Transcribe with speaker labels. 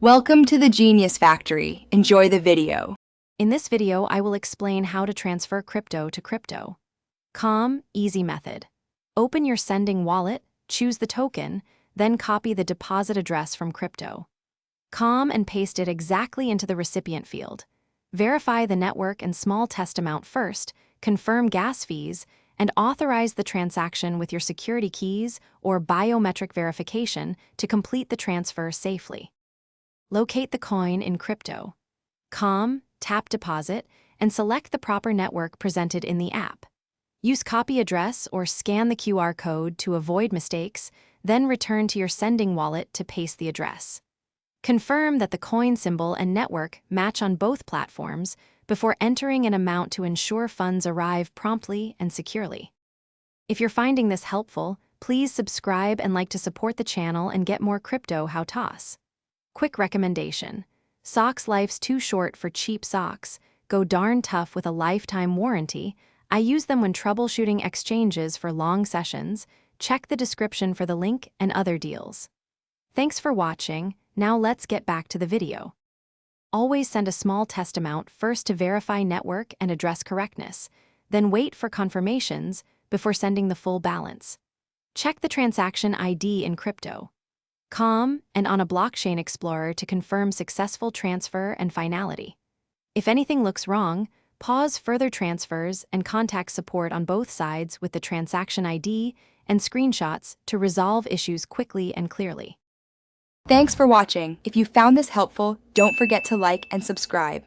Speaker 1: Welcome to the Genius Factory. Enjoy the video.
Speaker 2: In this video, I will explain how to transfer crypto to crypto. Calm, easy method. Open your sending wallet, choose the token, then copy the deposit address from crypto. Calm and paste it exactly into the recipient field. Verify the network and small test amount first, confirm gas fees, and authorize the transaction with your security keys or biometric verification to complete the transfer safely. Locate the coin in crypto. Calm, tap deposit, and select the proper network presented in the app. Use copy address or scan the QR code to avoid mistakes, then return to your sending wallet to paste the address. Confirm that the coin symbol and network match on both platforms before entering an amount to ensure funds arrive promptly and securely. If you're finding this helpful, please subscribe and like to support the channel and get more crypto how-tos. Quick recommendation. Socks life's too short for cheap socks. Go darn tough with a lifetime warranty. I use them when troubleshooting exchanges for long sessions. Check the description for the link and other deals. Thanks for watching. Now let's get back to the video. Always send a small test amount first to verify network and address correctness, then wait for confirmations before sending the full balance. Check the transaction ID in crypto. Calm and on a blockchain explorer to confirm successful transfer and finality. If anything looks wrong, pause further transfers and contact support on both sides with the transaction ID and screenshots to resolve issues quickly and clearly.
Speaker 1: Thanks for watching. If you found this helpful, don't forget to like and subscribe.